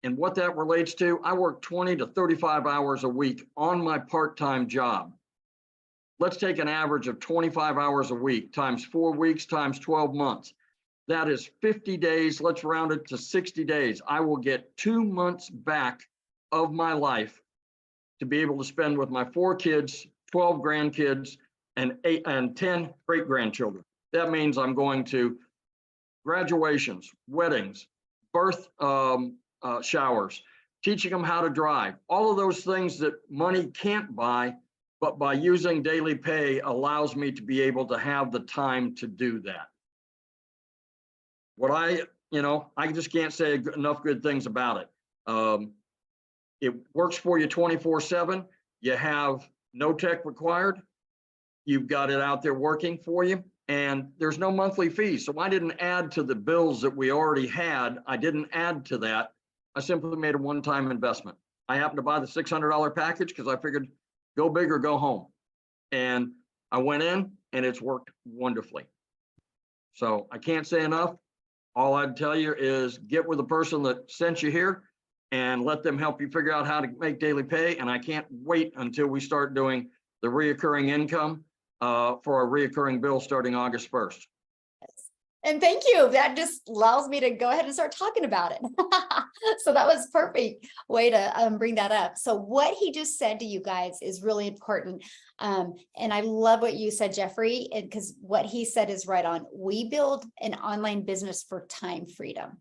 And what that relates to, I work 20 to 35 hours a week on my part-time job. Let's take an average of 25 hours a week times 4 weeks times 12 months. That is 50 days. Let's round it to 60 days. I will get 2 months back of my life to be able to spend with my 4 kids, 12 grandkids, and 10 great grandchildren. That means I'm going to graduations, weddings, birth showers, teaching them how to drive, all of those things that money can't buy, but by using daily pay allows me to be able to have the time to do that. What I just can't say enough good things about it. It works for you 24/7. You have no tech required. You've got it out there working for you, and there's no monthly fees. So I didn't add to the bills that we already had. I didn't add to that. I simply made a one-time investment. I happened to buy the $600 package because I figured go big or go home. And I went in and it's worked wonderfully. So I can't say enough. All I'd tell you is get with the person that sent you here and let them help you figure out how to make daily pay. And I can't wait until we start doing the reoccurring income for a reoccurring bill starting August 1st. And thank you. That just allows me to go ahead and start talking about it. So that was perfect way to bring that up. So what he just said to you guys is really important. And I love what you said, Jeffrey, because what he said is right on. We build an online business for time freedom,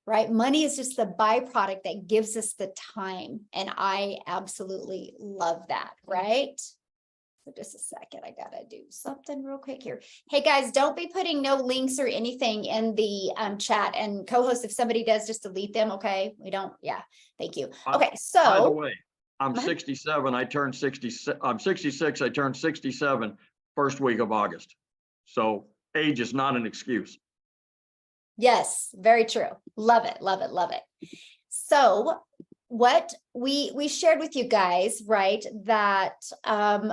right? Money is just the byproduct that gives us the time. And I absolutely love that, right? So just a second, I gotta do something real quick here. Hey guys, don't be putting no links or anything in the chat, and co-host, if somebody does, just delete them, okay? We don't, yeah, thank you. Okay, so. By the way, I'm 67, I turned 60, I'm 66, I turned 67 first week of August. So age is not an excuse. Yes, very true. Love it, love it, love it. So what we shared with you guys, right, that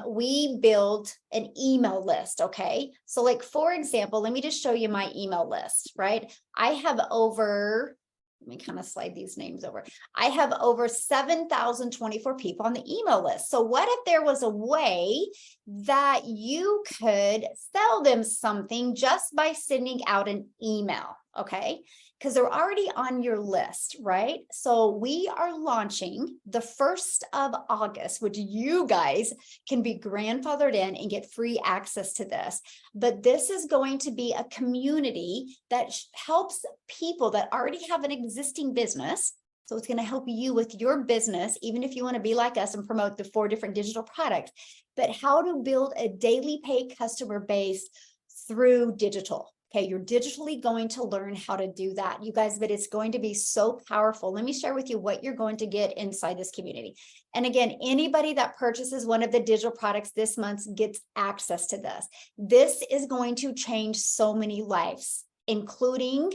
we build an email list, okay? So like, for example, let me just show you my email list, right? I have over, let me kind of slide these names over. I have over 7,024 people on the email list. So what if there was a way that you could sell them something just by sending out an email, okay? because they're already on your list, right? So we are launching the 1st of August, which you guys can be grandfathered in and get free access to this. But this is going to be a community that helps people that already have an existing business. So it's going to help you with your business, even if you want to be like us and promote the 4 different digital products, but how to build a daily pay customer base through digital. Okay, you're digitally going to learn how to do that, you guys, but it's going to be so powerful. Let me share with you what you're going to get inside this community. And again, anybody that purchases one of the digital products this month gets access to this. This is going to change so many lives, including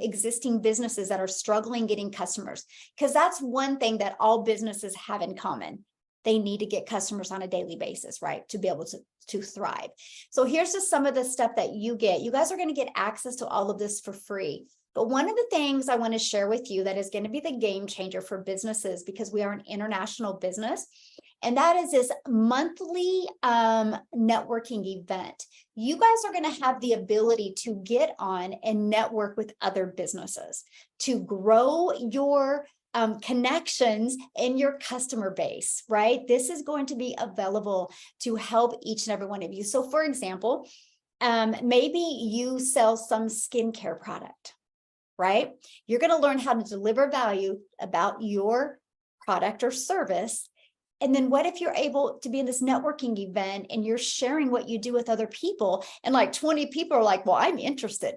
existing businesses that are struggling getting customers, because that's one thing that all businesses have in common. They need to get customers on a daily basis, right? To be able to thrive. So here's just some of the stuff that you get. You guys are going to get access to all of this for free. But one of the things I want to share with you that is going to be the game changer for businesses, because we are an international business, and that is this monthly networking event. You guys are going to have the ability to get on and network with other businesses to grow your connections in your customer base, right? This is going to be available to help each and every one of you. So for example, maybe you sell some skincare product, right? You're going to learn how to deliver value about your product or service. And then what if you're able to be in this networking event and you're sharing what you do with other people, and like 20 people are like, well, I'm interested.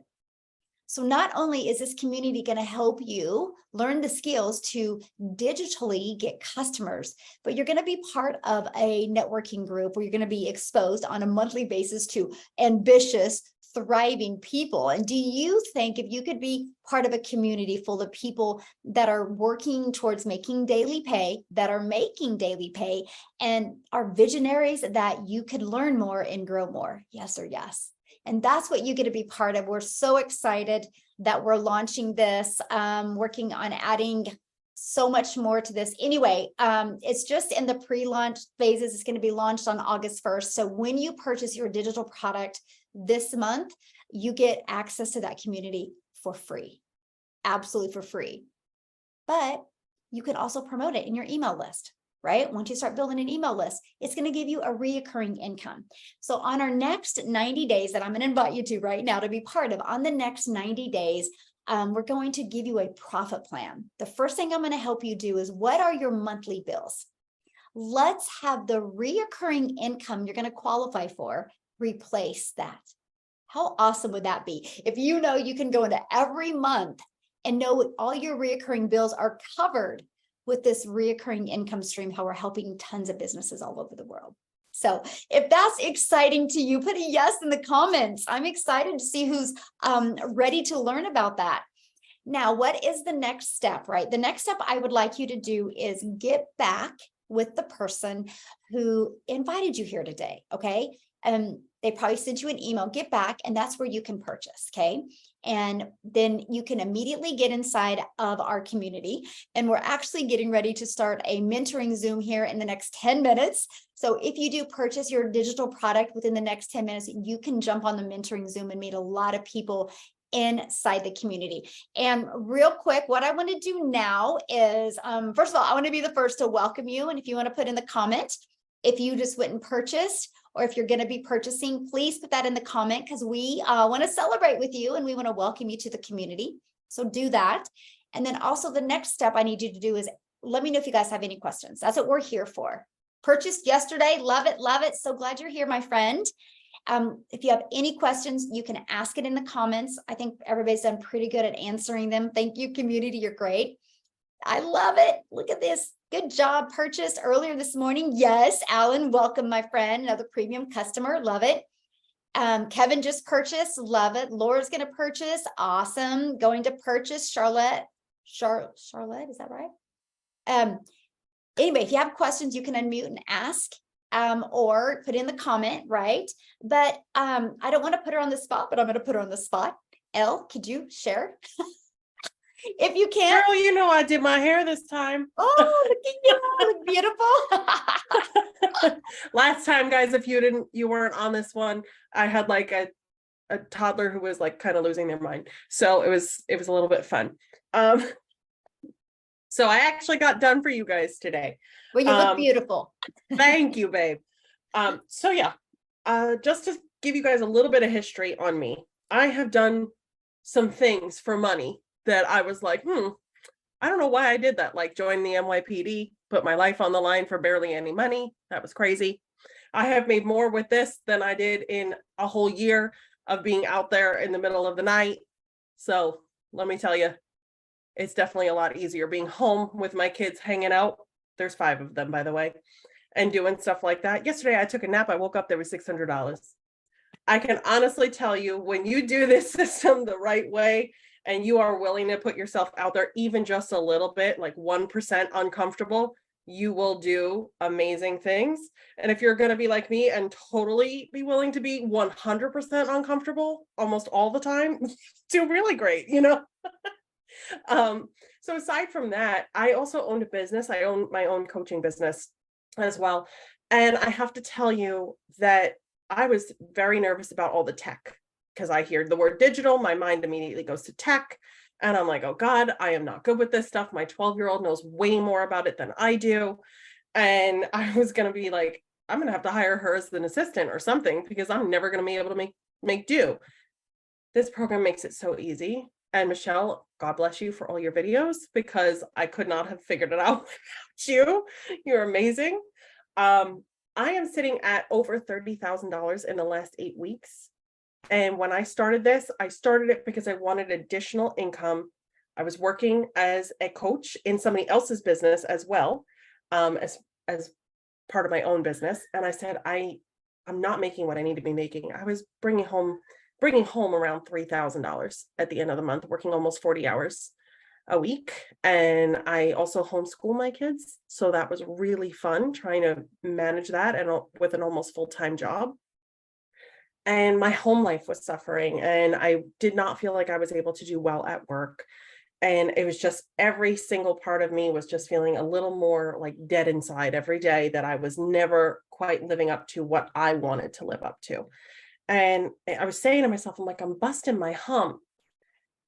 So not only is this community going to help you learn the skills to digitally get customers, but you're going to be part of a networking group where you're going to be exposed on a monthly basis to ambitious, thriving people. And do you think if you could be part of a community full of people that are working towards making daily pay, that are making daily pay, and are visionaries, that you could learn more and grow more? Yes or yes? And that's what you get to be part of. We're so excited that we're launching this, working on adding so much more to this. Anyway, it's just in the pre-launch phases. It's going to be launched on August 1st. So when you purchase your digital product this month, you get access to that community for free, absolutely for free. But you can also promote it in your email list. Right? Once you start building an email list, it's going to give you a reoccurring income. So on our next 90 days that I'm going to invite you to right now to be part of, on the next 90 days, we're going to give you a profit plan. The first thing I'm going to help you do is, what are your monthly bills? Let's have the reoccurring income you're going to qualify for replace that. How awesome would that be? If you know you can go into every month and know all your reoccurring bills are covered with this reoccurring income stream, how we're helping tons of businesses all over the world. So if that's exciting to you, put a yes in the comments. I'm excited to see who's ready to learn about that. Now, what is the next step, right? The next step I would like you to do is get back with the person who invited you here today, okay? They probably sent you an email, get back, and that's where you can purchase, okay? And then you can immediately get inside of our community. And we're actually getting ready to start a mentoring Zoom here in the next 10 minutes. So if you do purchase your digital product within the next 10 minutes, you can jump on the mentoring Zoom and meet a lot of people inside the community. And real quick, what I want to do now is, first of all, I want to be the first to welcome you. And if you want to put in the comment, if you just went and purchased, or if you're going to be purchasing, please put that in the comment, because we want to celebrate with you and we want to welcome you to the community. So do that. And then also the next step I need you to do is let me know if you guys have any questions. That's what we're here for. Purchased yesterday. Love it. Love it. So glad you're here, my friend. If you have any questions, you can ask it in the comments. I think everybody's done pretty good at answering them. Thank you, community. You're great. I love it. Look at this. Good job. Purchased earlier this morning. Yes, Alan, welcome, my friend. Another premium customer. Love it. Kevin just purchased. Love it. Laura's going to purchase. Awesome. Going to purchase. Charlotte, is that right? Anyway, if you have questions, you can unmute and ask, or put in the comment, right? But I don't want to put her on the spot, but I'm going to put her on the spot. Elle, could you share? If you can. Girl, you know I did my hair this time. Oh, look at you. Look beautiful. Last time, guys, if you weren't on this one, I had like a a toddler who was like kind of losing their mind. So it was a little bit fun. So I actually got done for you guys today. Well, you look beautiful. Thank you, babe. So yeah, just to give you guys a little bit of history on me, I have done some things for money that I was like, I don't know why I did that. Like join the NYPD, put my life on the line for barely any money. That was crazy. I have made more with this than I did in a whole year of being out there in the middle of the night. So let me tell you, it's definitely a lot easier being home with my kids hanging out. There's 5 of them, by the way, and doing stuff like that. Yesterday, I took a nap. I woke up, there was $600. I can honestly tell you, when you do this system the right way and you are willing to put yourself out there, even just a little bit, like 1% uncomfortable, you will do amazing things. And if you're going to be like me and totally be willing to be 100% uncomfortable almost all the time, do really great, you know? So aside from that, I also owned a business. I own my own coaching business as well. And I have to tell you that I was very nervous about all the tech, because I hear the word digital, my mind immediately goes to tech. And I'm like, oh God, I am not good with this stuff. My 12-year-old knows way more about it than I do. And I was going to be like, I'm going to have to hire her as an assistant or something, because I'm never going to be able to make do. This program makes it so easy. And Michelle, God bless you for all your videos, because I could not have figured it out without you. You're amazing. I am sitting at over $30,000 in the last 8 weeks. And when I started this, I started it because I wanted additional income. I was working as a coach in somebody else's business as well, as part of my own business. And I said, I'm not making what I need to be making. I was bringing home around $3,000 at the end of the month, working almost 40 hours a week. And I also homeschool my kids. So that was really fun trying to manage that and with an almost full-time job. And my home life was suffering, and I did not feel like I was able to do well at work. And it was just every single part of me was just feeling a little more like dead inside every day, that I was never quite living up to what I wanted to live up to. And I was saying to myself, I'm like, I'm busting my hump.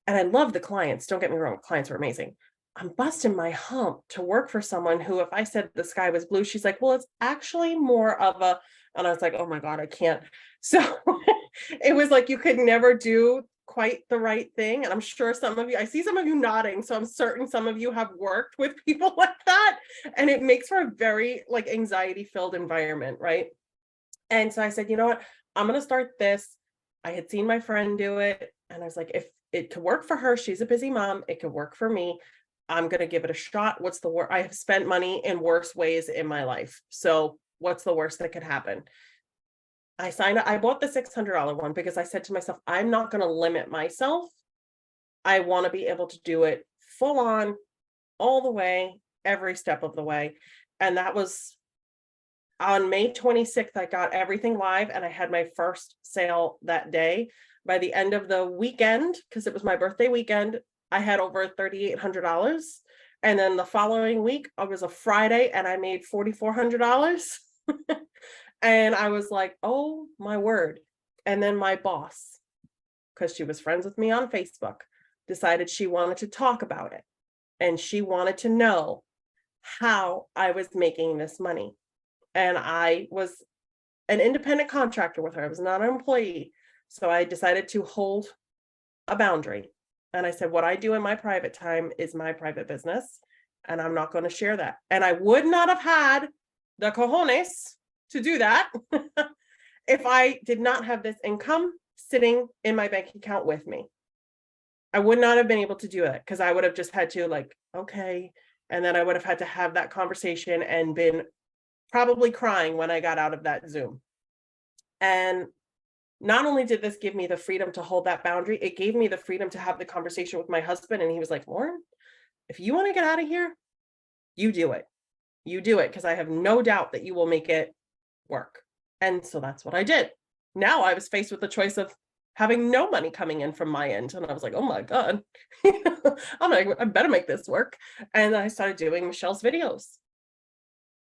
And I love the clients. Don't get me wrong. Clients are amazing. I'm busting my hump to work for someone who, if I said the sky was blue, she's like, well, it's actually more of a, and I was like, oh my God, I can't. So it was like, you could never do quite the right thing. And I'm sure some of you, I see some of you nodding. So I'm certain some of you have worked with people like that. And it makes for a very like anxiety filled environment. Right. And so I said, you know what? I'm going to start this. I had seen my friend do it. And I was like, if it could work for her, she's a busy mom, it could work for me. I'm going to give it a shot. What's the worst? I have spent money in worse ways in my life. So what's the worst that could happen? I signed up. I bought the $600 one because I said to myself, I'm not going to limit myself. I want to be able to do it full on, all the way, every step of the way. And that was on May 26th. I got everything live and I had my first sale that day. By the end of the weekend, because it was my birthday weekend, I had over $3,800. And then the following week, it was a Friday and I made $4,400. And I was like, oh my word. And then my boss, because she was friends with me on Facebook, decided she wanted to talk about it. And she wanted to know how I was making this money. And I was an independent contractor with her. I was not an employee. So I decided to hold a boundary. And I said, what I do in my private time is my private business. And I'm not going to share that. And I would not have had the cojones to do that if I did not have this income sitting in my bank account with me. I would not have been able to do that, because I would have just had to like, okay. And then I would have had to have that conversation and been probably crying when I got out of that Zoom. And not only did this give me the freedom to hold that boundary, it gave me the freedom to have the conversation with my husband. And he was like, Lauren, if you want to get out of here, you do it. You do it, because I have no doubt that you will make it work. And so that's what I did. Now I was faced with the choice of having no money coming in from my end. And I was like, oh my God, I better make this work. And I started doing Michelle's videos.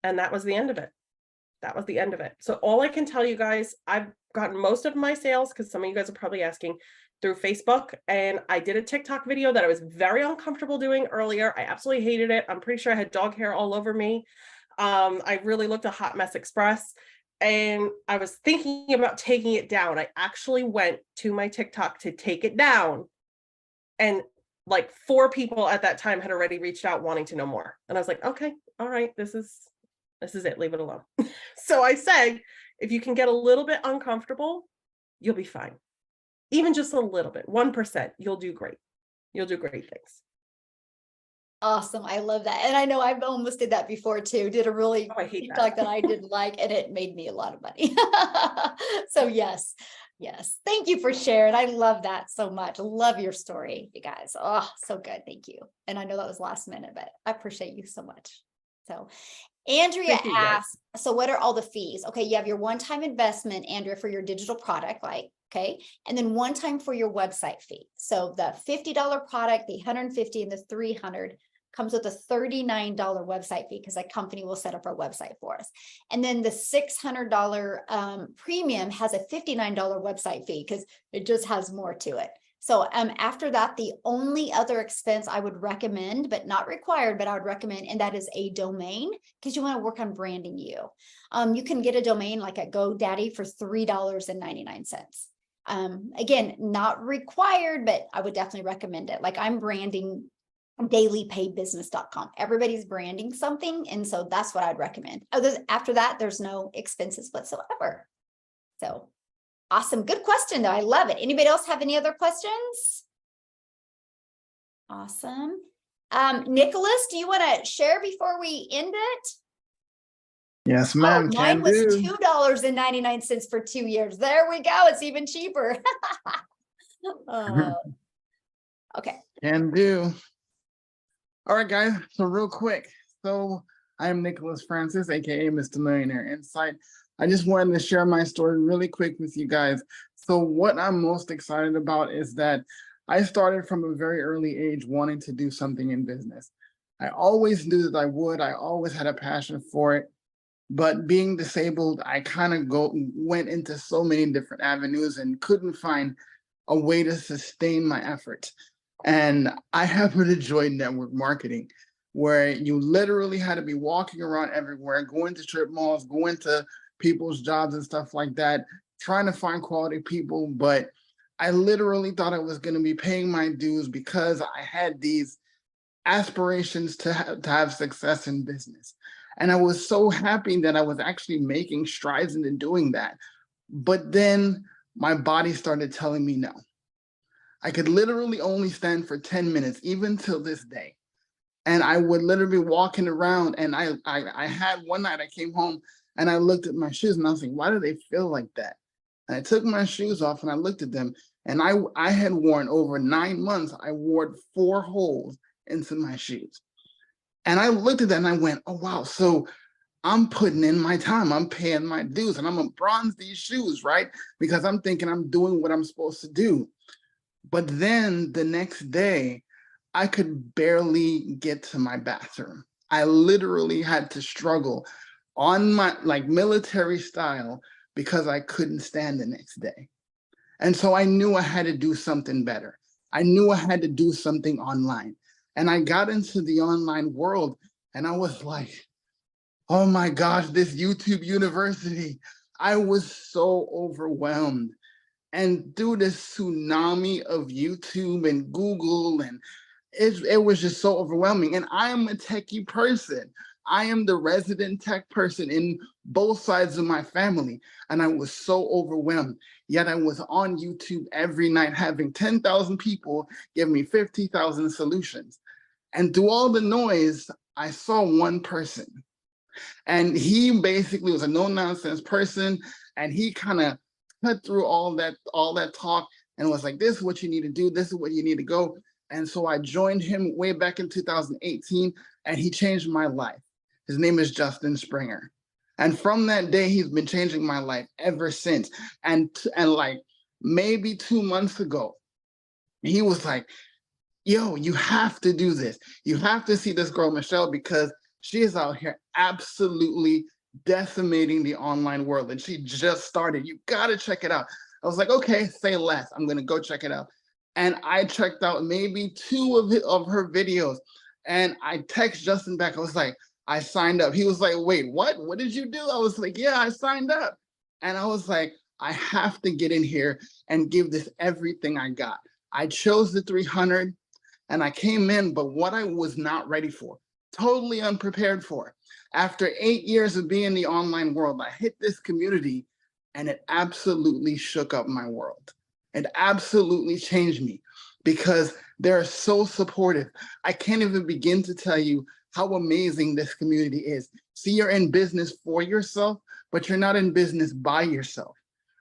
And that was the end of it. That was the end of it. So all I can tell you guys, I've gotten most of my sales, because some of you guys are probably asking, through Facebook. And I did a TikTok video that I was very uncomfortable doing earlier. I absolutely hated it. I'm pretty sure I had dog hair all over me. I really looked a hot mess express. And I was thinking about taking it down. I actually went to my TikTok to take it down. And like 4 people at that time had already reached out wanting to know more. And I was like, okay, all right, this is it, leave it alone. So I said, if you can get a little bit uncomfortable, you'll be fine. Even just a little bit, 1%, you'll do great. You'll do great things. Awesome. I love that. And I know I've almost did that before too. Did a really Oh, I hate TikTok that I didn't like, and it made me a lot of money. So yes. Thank you for sharing. I love that so much. Love your story, you guys. Oh, so good. Thank you. And I know that was last minute, but I appreciate you so much. So Andrea Thank you, guys. asked, so what are all the fees? Okay, you have your one-time investment, Andrea, for your digital product, like, okay, and then one time for your website fee. So the $50 product, the $150 and the $300 comes with a $39 website fee, because that company will set up our website for us. And then the $600 premium has a $59 website fee, because it just has more to it. So after that, the only other expense I would recommend, but not required, but I would recommend, and that is a domain, because you want to work on branding you. You can get a domain like at GoDaddy for $3.99. Again, not required, but I would definitely recommend it. Like I'm branding dailypaybusiness.com. Everybody's branding something. And so that's what I'd recommend. After that, there's no expenses whatsoever. So awesome. Good question though. I love it. Anybody else have any other questions? Awesome. Nicholas, do you want to share before we end it? Yes, ma'am. Oh, mine Can was do. $2.99 for 2 years. There we go. It's even cheaper. Okay. Can do. All right, guys. So real quick. So I am Nicholas Francis, aka Mr. Millionaire Insight. I just wanted to share my story really quick with you guys. So what I'm most excited about is that I started from a very early age wanting to do something in business. I always knew that I would. I always had a passion for it. But being disabled, I kind of went into so many different avenues and couldn't find a way to sustain my efforts. And I happened to join network marketing, where you literally had to be walking around everywhere, going to strip malls, going to people's jobs and stuff like that, trying to find quality people. But I literally thought I was going to be paying my dues because I had these aspirations to have success in business. And I was so happy that I was actually making strides into doing that. But then my body started telling me no. I could literally only stand for 10 minutes, even till this day. And I would literally be walking around, and I had one night I came home and I looked at my shoes and I was like, why do they feel like that? And I took my shoes off and I looked at them, and I had worn over 9 months, I wore 4 holes into my shoes. And I looked at that and I went, oh, wow. So I'm putting in my time, I'm paying my dues, and I'm gonna bronze these shoes, right? Because I'm thinking I'm doing what I'm supposed to do. But then the next day, I could barely get to my bathroom. I literally had to struggle on my, like, military style, because I couldn't stand the next day. And so I knew I had to do something better. I knew I had to do something online. And I got into the online world and I was like, oh my gosh, this YouTube University. I was so overwhelmed. And through this tsunami of YouTube and Google, and it was just so overwhelming. And I am a techie person. I am the resident tech person in both sides of my family. And I was so overwhelmed. Yet I was on YouTube every night having 10,000 people give me 50,000 solutions. And through all the noise, I saw one person. And he basically was a no-nonsense person. And he kind of cut through all that talk and was like, this is what you need to do. This is what you need to go. And so I joined him way back in 2018, and he changed my life. His name is Justin Springer. And from that day, he's been changing my life ever since. And like maybe 2 months ago, he was like, yo, you have to do this. You have to see this girl, Michelle, because she is out here absolutely decimating the online world. And she just started. You got to check it out. I was like, okay, say less. I'm going to go check it out. And I checked out maybe 2 of her videos. And I text Justin back. I was like, I signed up. He was like, wait, what? What did you do? I was like, yeah, I signed up. And I was like, I have to get in here and give this everything I got. I chose the 300 and I came in, but what I was not ready for, totally unprepared for. After 8 years of being in the online world, I hit this community and it absolutely shook up my world. It absolutely changed me because they're so supportive. I can't even begin to tell you how amazing this community is. See, you're in business for yourself, but you're not in business by yourself,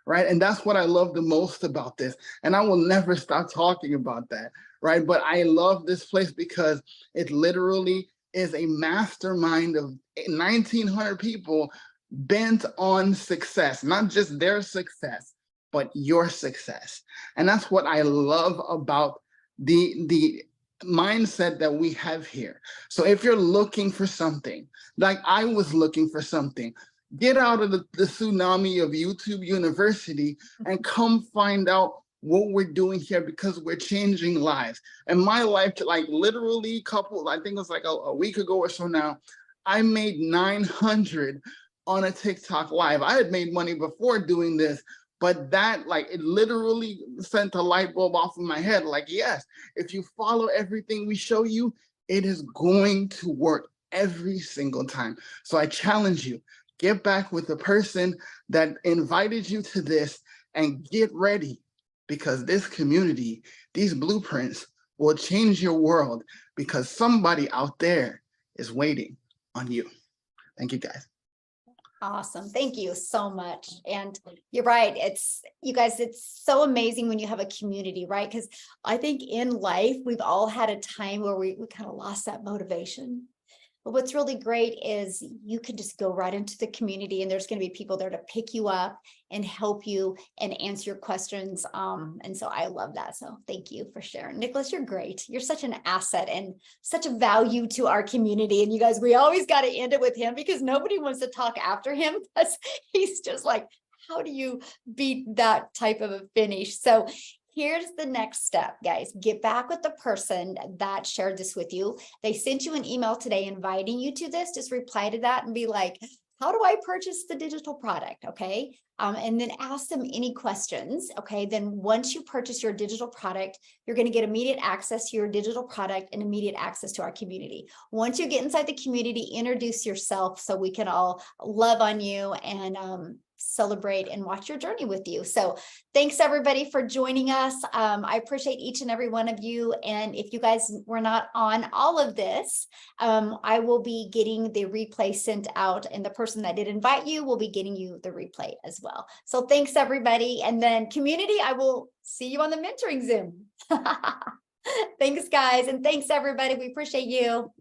right? And that's what I love the most about this. And I will never stop talking about that, right? But I love this place because it literally is a mastermind of 1,900 people bent on success, not just their success, but your success. And that's what I love about the mindset that we have here. So if you're looking for something, like I was looking for something, get out of the tsunami of YouTube University and come find out what we're doing here because we're changing lives. And my life, like literally I think it was like a week ago or so now, I made 900 on a TikTok live. I had made money before doing this, but that, like, it literally sent a light bulb off of my head. Like, yes, if you follow everything we show you, it is going to work every single time. So I challenge you, get back with the person that invited you to this and get ready, because this community, these blueprints will change your world because somebody out there is waiting on you. Thank you, guys. Awesome. Thank you so much. And you're right. You guys, it's so amazing when you have a community, right? Because I think in life, we've all had a time where we kind of lost that motivation. But what's really great is you can just go right into the community and there's going to be people there to pick you up and help you and answer your questions. And so I love that. So thank you for sharing. Nicholas, you're great. You're such an asset and such a value to our community. And you guys, we always got to end it with him because nobody wants to talk after him because he's just like, how do you beat that type of a finish? So here's the next step, guys. Get back with the person that shared this with you. They sent you an email today inviting you to this. Just reply to that and be like, how do I purchase the digital product? Okay. And then ask them any questions. Okay. Then once you purchase your digital product, you're going to get immediate access to your digital product and immediate access to our community. Once you get inside the community, introduce yourself so we can all love on you and celebrate and watch your journey with you. So thanks everybody for joining us. I appreciate each and every one of you. And if you guys were not on all of this, I will be getting the replay sent out and the person that did invite you will be getting you the replay as well. So thanks everybody. And then community, I will see you on the mentoring Zoom. Thanks guys. And thanks everybody. We appreciate you.